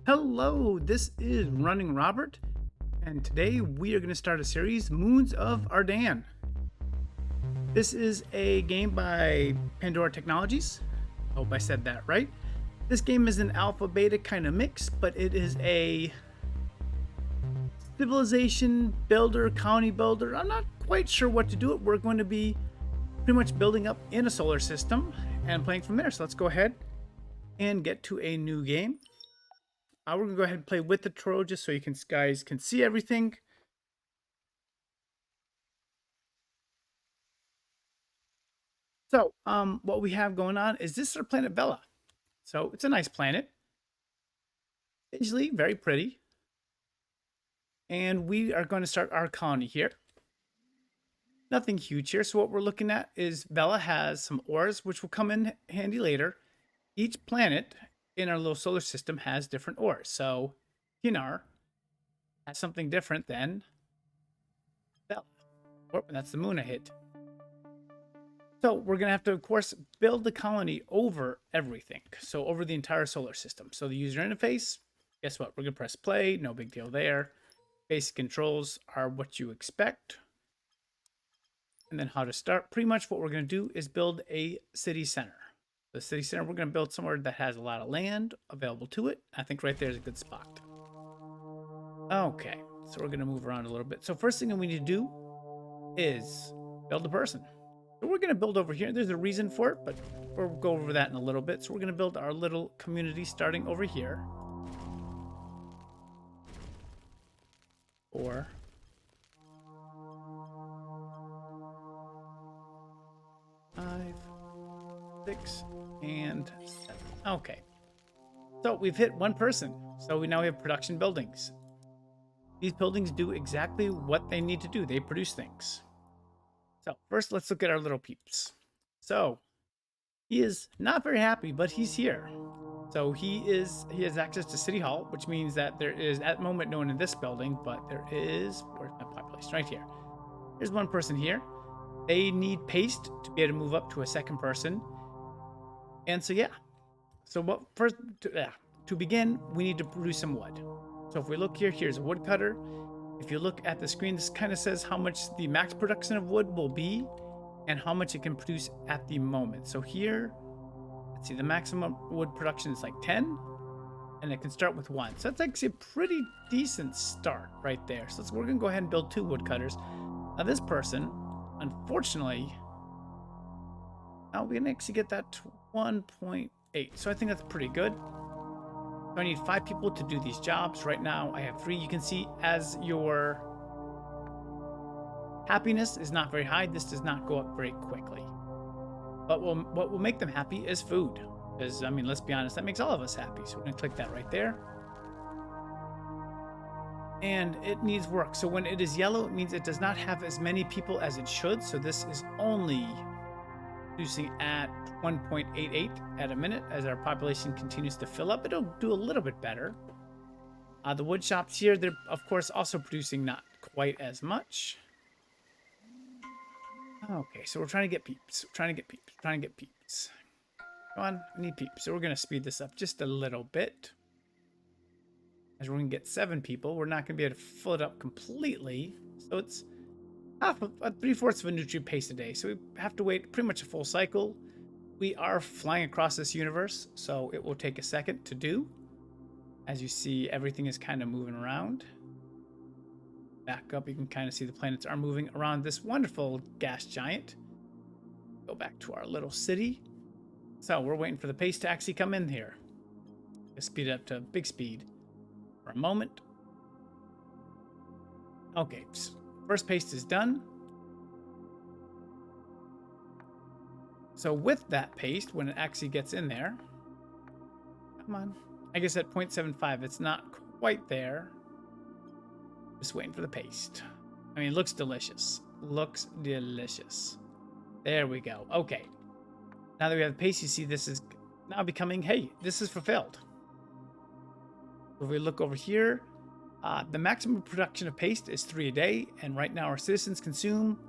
Hello, this is Running Robert, and today we are going to start a series, Moons of Ardan. This is a game by Pandora Technologies. Hope I said that right. This game is an alpha beta kind of mix, but it is a civilization builder, colony builder. I'm not quite sure what to do it. We're going to be pretty much building up in a solar system and playing from there. So let's go ahead and get to a new game. We're gonna go ahead and play with the tutorial just so you guys can see everything. So, what we have going on is this is our planet Bella. So it's a nice planet, visually very pretty, and we are going to start our colony here. Nothing huge here. So what we're looking at is Bella has some ores, which will come in handy later. Each planet in our little solar system has different ores. So Kinar has something different than Bella. Oh, that's the moon I hit. So we're going to have to, of course, build the colony over everything. So over the entire solar system. So the user interface, guess what? We're going to press play. No big deal there. Basic controls are what you expect. And then how to start. Pretty much what we're going to do is build a city center. The city center, we're going to build somewhere that has a lot of land available to it. I think right there is a good spot. Okay, so we're going to move around a little bit. So first thing that we need to do is build a person. So we're going to build over here. There's a reason for it, but we'll go over that in a little bit. So we're going to build our little community starting over here. 4. 5, 6, and 7. Okay. So we've hit one person. So we now have production buildings. These buildings do exactly what they need to do. They produce things. So first, let's look at our little peeps. So he is not very happy, but he's here. So he has access to City Hall, which means that there is at the moment no one in this building, but there is, where's my population? Right here. There's one person here. They need paste to be able to move up to a second person. And so yeah. So what first to begin, we need to produce some wood. So if we look here, here's a woodcutter. If you look at the screen, this kind of says how much the max production of wood will be and how much it can produce at the moment. So here, let's see, the maximum wood production is like 10, and it can start with 1. So that's actually a pretty decent start right there. So we're going to go ahead and build 2 woodcutters. Now this person, unfortunately, now we can actually get that to 1.8. So I think that's pretty good. So I need 5 people to do these jobs. Right now, I have 3. You can see as your happiness is not very high, this does not go up very quickly. But what will make them happy is food. Because, I mean, let's be honest, that makes all of us happy. So we're going to click that right there. And it needs work. So when it is yellow, it means it does not have as many people as it should. So this is only producing at 1.88 at a minute. As our population continues to fill up, it'll do a little bit better. The wood shops here, they're of course also producing not quite as much. Okay, so we're trying to get peeps. Trying to get peeps. Come on, we need peeps. So we're going to speed this up just a little bit. As we're going to get 7 people, we're not going to be able to fill it up completely. So it's half of 3/4 of a nutrient paste a day. So we have to wait pretty much a full cycle. We are flying across this universe, so it will take a second to do. As you see, everything is kind of moving around. Back up, you can kind of see the planets are moving around this wonderful gas giant. Go back to our little city. So we're waiting for the paste to actually come in here. Let's speed it up to big speed for a moment. Okay, first paste is done. So with that paste, when it actually gets in there, come on, I guess at 0.75, it's not quite there. Just waiting for the paste. I mean, it looks delicious. Looks delicious. There we go. Okay. Now that we have the paste, you see this is now becoming, hey, this is fulfilled. If we look over here, the maximum production of paste is 3 a day, and right now our citizens consume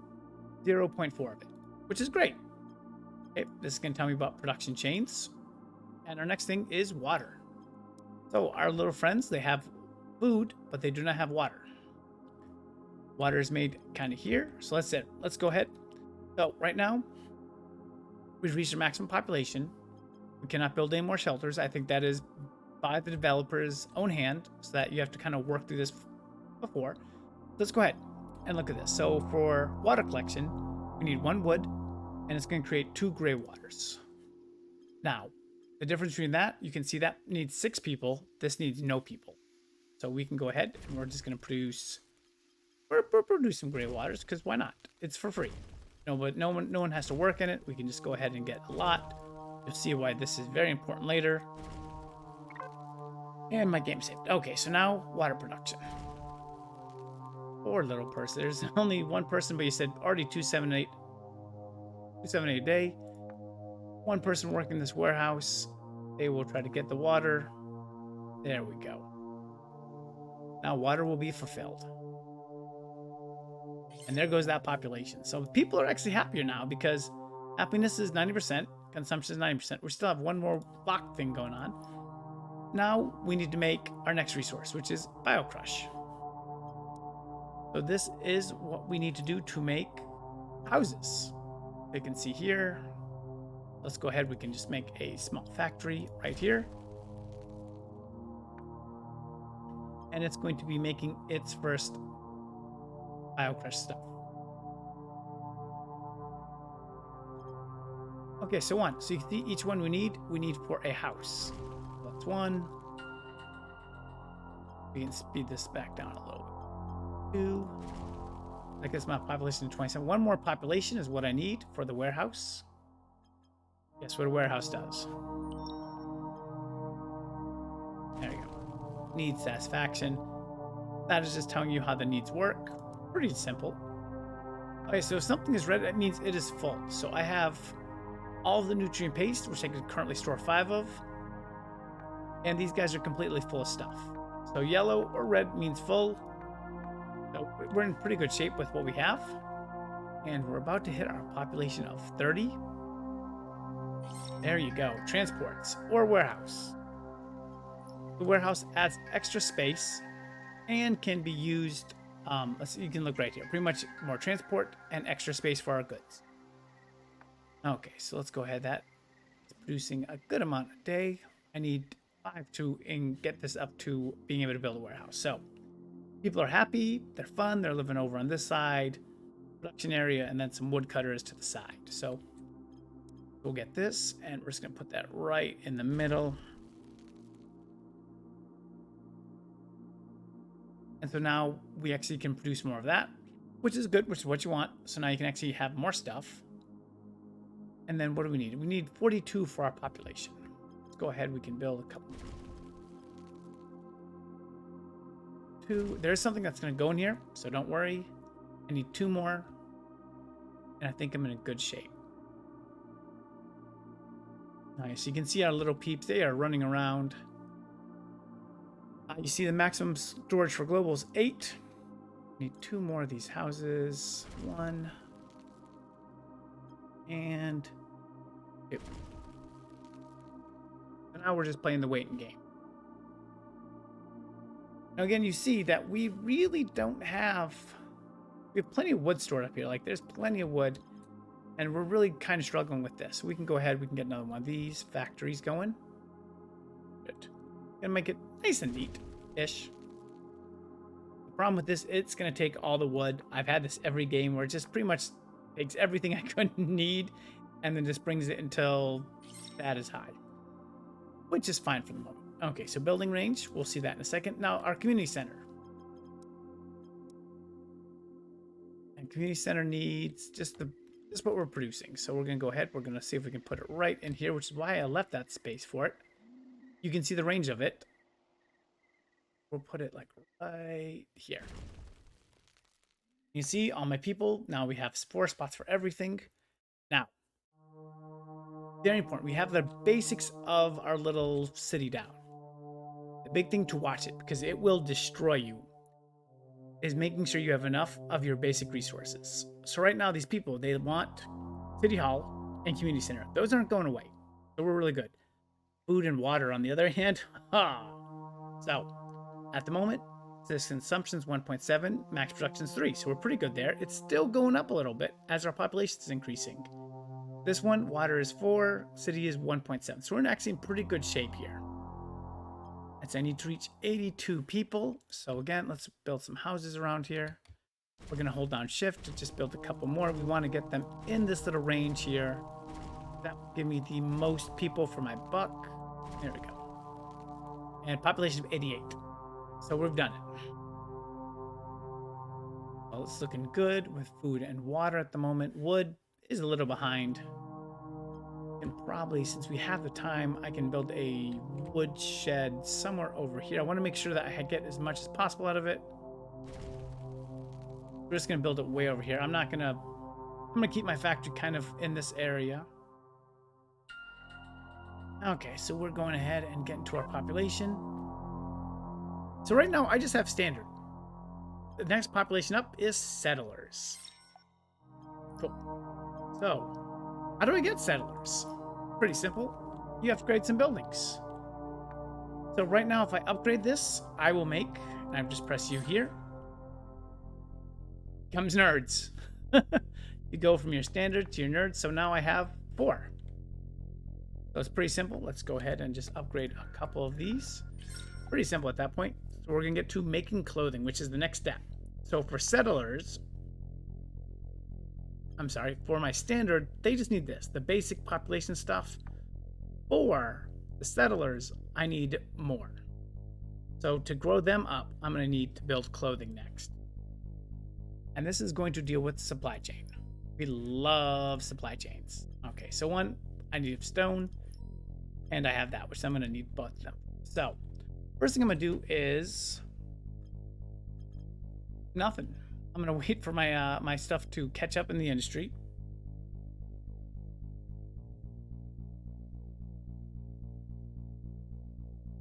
0.4 of it, which is great. Okay, this is going to tell me about production chains. And our next thing is water. So our little friends, they have food, but they do not have water. Water is made kind of here. So let's go ahead. So right now, we've reached our maximum population. We cannot build any more shelters. I think that is by the developer's own hand, so that you have to kind of work through this before. Let's go ahead and look at this. So for water collection, we need 1 wood, and it's going to create 2 gray waters. Now, the difference between that, you can see that needs 6 people. This needs no people. So we can go ahead and we're just going to produce. We're producing gray waters because why not? It's for free. But no one has to work in it. We can just go ahead and get a lot. You'll see why this is very important later. And my game saved. Okay, so now water production. Poor little person. There's only 1 person, but you said already 278 a day. 1 person working this warehouse. They will try to get the water. There we go. Now water will be fulfilled. And there goes that population. So people are actually happier now because happiness is 90%, consumption is 90%. We still have 1 more block thing going on. Now we need to make our next resource, which is BioCrush. So this is what we need to do to make houses. You can see here. Let's go ahead. We can just make a small factory right here. And it's going to be making its first BioCrush stuff. Okay, so 1. So you can see each one we need for a house. So that's 1. We can speed this back down a little bit. 2. That gets my population to 27. 1 more population is what I need for the warehouse. Guess what a warehouse does. There you go. Need satisfaction. That is just telling you how the needs work. Pretty simple. Okay, so if something is red, that means it is full. So I have all of the nutrient paste, which I can currently store 5 of. And these guys are completely full of stuff. So yellow or red means full. So we're in pretty good shape with what we have. And we're about to hit our population of 30. There you go. Transports or warehouse. The warehouse adds extra space and can be used. Let's see, you can look right here. Pretty much more transport and extra space for our goods. Okay, so let's go ahead. That is producing a good amount a day. I need 5 to get this up to being able to build a warehouse. So people are happy. They're fun. They're living over on this side, production area, and then some woodcutters to the side. So we'll get this, and we're just going to put that right in the middle. And so now we actually can produce more of that, which is good, which is what you want. So now you can actually have more stuff. And then what do we need? We need 42 for our population. Let's go ahead. We can build a couple. 2. There's something that's going to go in here, so don't worry. I need 2 more. And I think I'm in a good shape. Nice. You can see our little peeps. They are running around. You see the maximum storage for global is 8. Need 2 more of these houses. 1. And 2. And now we're just playing the waiting game. Now again, you see that we really don't have... We have plenty of wood stored up here. Like, there's plenty of wood. And we're really kind of struggling with this. We can go ahead. We can get another one of these factories going. Good. Gonna make it nice and neat-ish. The problem with this, it's gonna take all the wood. I've had this every game where it just pretty much takes everything I couldn't need and then just brings it until that is high, which is fine for the moment. Okay, so building range, we'll see that in a second. Now, our community center. And community center needs just what we're producing. So we're gonna go ahead. We're gonna see if we can put it right in here, which is why I left that space for it. You can see the range of it. We'll put it like right here. You see all my people. Now we have 4 spots for everything. Now, very important. We have the basics of our little city down. The big thing to watch it, because it will destroy you, is making sure you have enough of your basic resources. So right now, these people, they want City Hall and Community Center. Those aren't going away. So we're really good. Food and water, on the other hand, So at the moment, this consumption's 1.7, max production's 3, so we're pretty good there. It's still going up a little bit as our population is increasing. This one, water is 4, city is 1.7, so we're actually in pretty good shape here. I need to reach 82 people, so again, let's build some houses around here. We're going to hold down shift to just build a couple more. We want to get them in this little range here. That will give me the most people for my buck. There we go. And population of 88. So we've done it. Well, it's looking good with food and water at the moment. Wood is a little behind. And probably, since we have the time, I can build a wood shed somewhere over here. I want to make sure that I get as much as possible out of it. We're just going to build it way over here. I'm going to keep my factory kind of in this area. Okay, so we're going ahead and getting to our population. So right now, I just have standard. The next population up is settlers. Cool. So, how do I get settlers? Pretty simple. You upgrade some buildings. So right now, if I upgrade this, I will make, and I just press U here, comes nerds. You go from your standard to your nerds, so now I have 4. So it's pretty simple. Let's go ahead and just upgrade a couple of these. Pretty simple at that point. So we're going to get to making clothing, which is the next step. So for settlers, for my standard, they just need this, the basic population stuff. For the settlers, I need more. So to grow them up, I'm going to need to build clothing next. And this is going to deal with supply chain. We love supply chains. Okay, so one, I need stone, and I have that, which I'm going to need both of them. So first thing I'm going to do is nothing. I'm going to wait for my my stuff to catch up in the industry.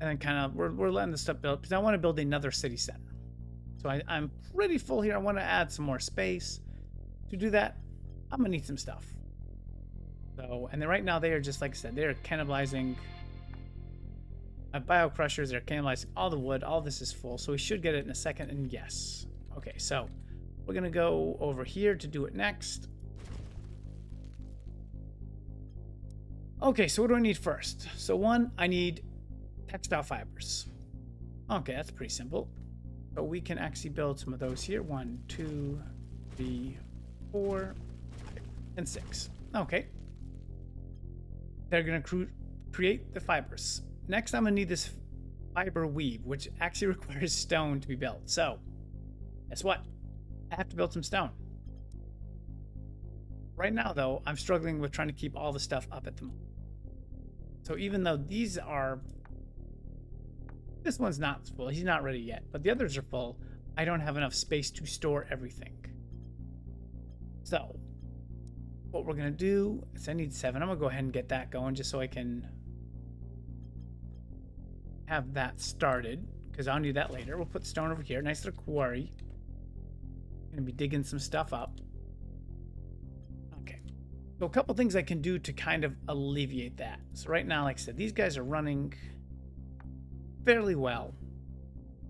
And then kind of, we're letting this stuff build, because I want to build another city center. So I'm pretty full here. I want to add some more space. To do that, I'm going to need some stuff. So, and then right now they are just, like I said, they're cannibalizing my bio crushers. They're cannibalizing all the wood. All this is full. So we should get it in a second. And yes. Okay, so we're going to go over here to do it next. Okay, so what do I need first? So one, I need textile fibers. Okay, that's pretty simple. So we can actually build some of those here. 1, 2, 3, 4, 5, and 6. Okay. They're going to create the fibers. Next, I'm going to need this fiber weave, which actually requires stone to be built. So, guess what? I have to build some stone. Right now, though, I'm struggling with trying to keep all the stuff up at the moment. So even though these are... This one's not full. He's not ready yet. But the others are full. I don't have enough space to store everything. So, what we're going to do is I need 7. I'm going to go ahead and get that going just so I can have that started, because I'll need that later. We'll put stone over here. Nice little quarry. Going to be digging some stuff up. Okay. So a couple things I can do to kind of alleviate that. So right now, like I said, these guys are running fairly well.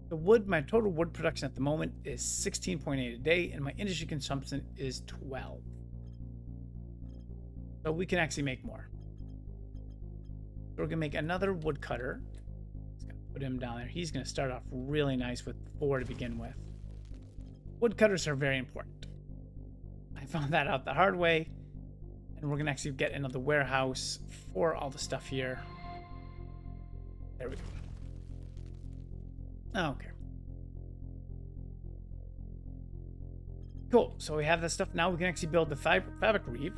The wood, my total wood production at the moment is 16.8 a day, and my industry consumption is 12. So we can actually make more. So we're gonna make another woodcutter. Just gonna put him down there. He's gonna start off really nice with 4 to begin with. Woodcutters are very important. I found that out the hard way, and we're gonna actually get another warehouse for all the stuff here. There we go. Okay. Cool. So we have this stuff. Now we can actually build the fabric weave.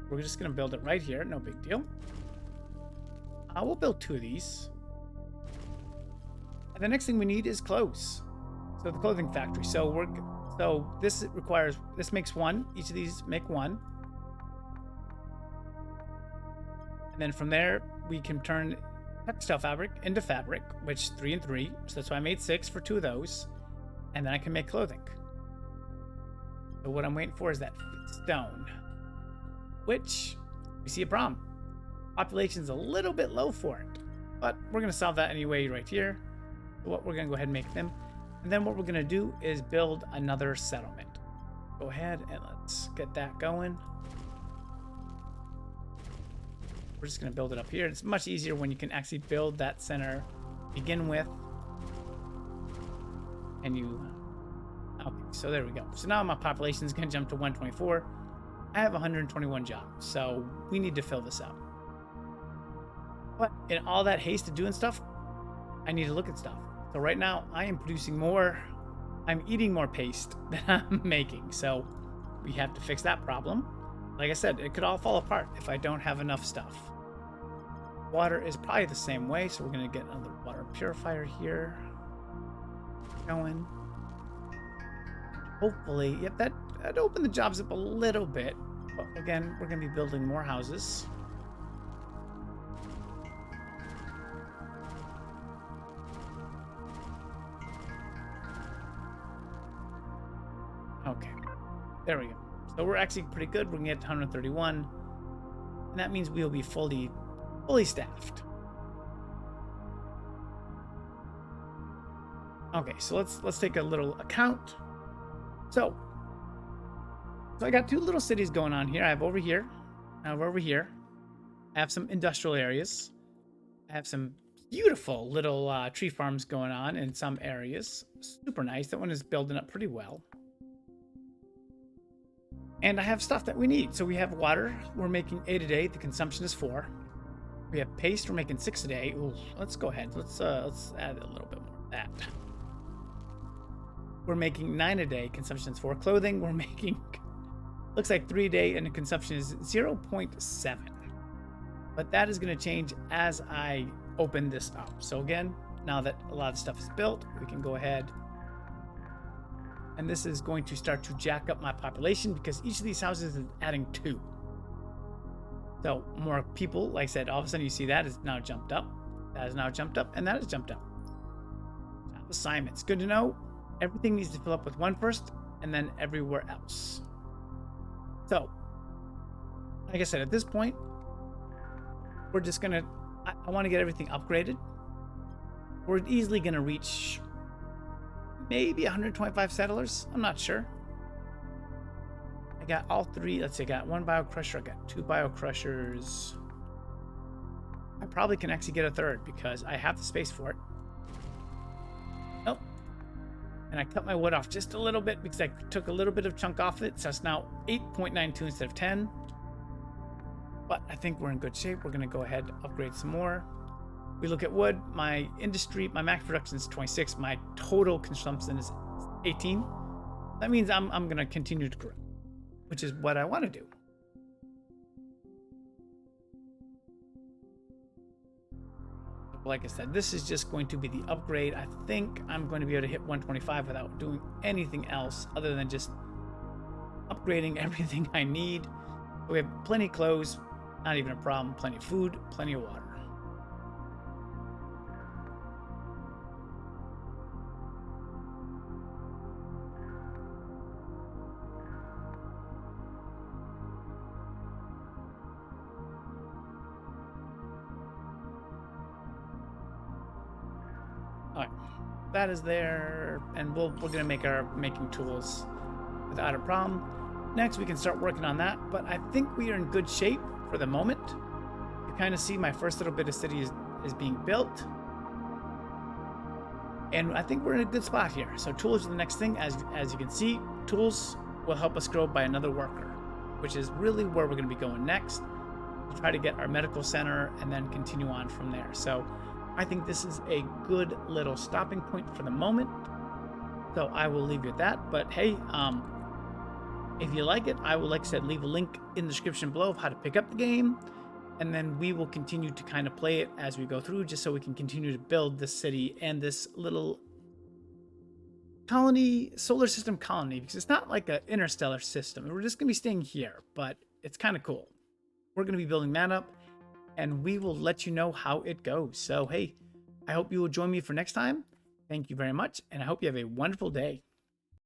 We're just going to build it right here. No big deal. We'll build 2 of these. And the next thing we need is clothes. So the clothing factory. So this makes 1. Each of these make 1. And then from there, we can turn textile fabric into fabric, which 3 and 3. So that's why I made 6 for 2 of those. And then I can make clothing. So what I'm waiting for is that stone, which we see a problem. Population's a little bit low for it, but we're going to solve that anyway right here. what we're going to go ahead and make them. And then what we're going to do is build another settlement. Go ahead and let's get that going. We're just going to build it up here. It's much easier when you can actually build that center begin with. And you... Okay, so there we go. So now my population is going to jump to 124. I have 121 jobs, so we need to fill this out. But in all that haste of doing stuff, I need to look at stuff. So right now, I am producing more. I'm eating more paste than I'm making. So we have to fix that problem. Like I said, it could all fall apart if I don't have enough stuff. Water is probably the same way, so we're going to get another water purifier here going. Hopefully, yep, that opened the jobs up a little bit. But again, we're going to be building more houses. Okay, there we go. So we're actually pretty good. We're going to get to 131. And that means we'll be fully staffed. Okay, so let's take a little account. So I got two little cities going on here. I have over here. I have over here. I have some industrial areas. I have some beautiful little tree farms going on in some areas. Super nice. That one is building up pretty well. And I have stuff that we need. So we have water. We're making 8 a day. The consumption is 4. We have paste. We're making 6 a day. Ooh, let's go ahead. Let's add a little bit more of that. We're making 9 a day. Consumption is 4. Clothing. We're making looks like 3 a day, and the consumption is 0.7. But that is going to change as I open this up. So again, now that a lot of stuff is built, we can go ahead. And this is going to start to jack up my population because each of these houses is adding 2. So more people, like I said, all of a sudden you see that is now jumped up. That is now jumped up, and that is jumped up. Job assignments. Good to know. Everything needs to fill up with 1 first, and then everywhere else. So, like I said, at this point, we're just going to... I want to get everything upgraded. We're easily going to reach maybe 125 settlers. I'm not sure. I got all 3. Let's see, I got 1 biocrusher. I got 2 biocrushers. I probably can actually get a 3rd because I have the space for it. Nope. And I cut my wood off just a little bit because I took a little bit of chunk off it. So it's now 8.92 instead of 10. But I think we're in good shape. We're going to go ahead and upgrade some more. We look at wood. My industry, my max production is 26. My total consumption is 18. That means I'm going to continue to grow, which is what I want to do. Like I said, this is just going to be the upgrade. I think I'm going to be able to hit 125 without doing anything else other than just upgrading everything I need. We have plenty of clothes, not even a problem. Plenty of food, plenty of water. All right, that is there, and we're gonna make our making tools without a problem. Next, we can start working on that, but I think we are in good shape for the moment. You kind of see my first little bit of city is being built, and I think we're in a good spot here. So tools are the next thing. As you can see, tools will help us grow by another worker, which is really where we're gonna be going next to try to get our medical center and then continue on from there. So I think this is a good little stopping point for the moment. So I will leave you at that. But hey, if you like it, I will, like I said, leave a link in the description below of how to pick up the game. And then we will continue to kind of play it as we go through, just so we can continue to build this city and this little colony, solar system colony, because it's not like an interstellar system. We're just going to be staying here, but it's kind of cool. We're going to be building that up, and we will let you know how it goes. So, hey, I hope you will join me for next time. Thank you very much, and I hope you have a wonderful day.